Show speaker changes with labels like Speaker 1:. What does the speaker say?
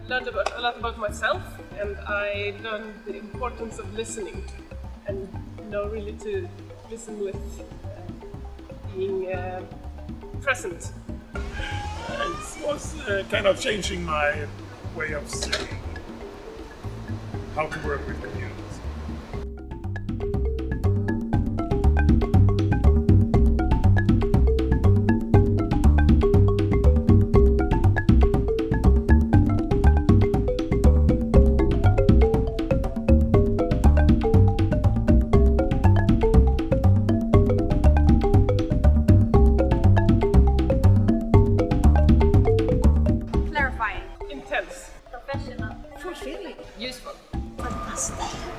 Speaker 1: learned a lot about myself, and I learned the importance of listening, and really to listen with being present.
Speaker 2: It was kind of changing my way of seeing how to work with communities.
Speaker 1: Intense.
Speaker 3: Professional.
Speaker 4: Fulfilling.
Speaker 1: Useful.
Speaker 4: Fantastic.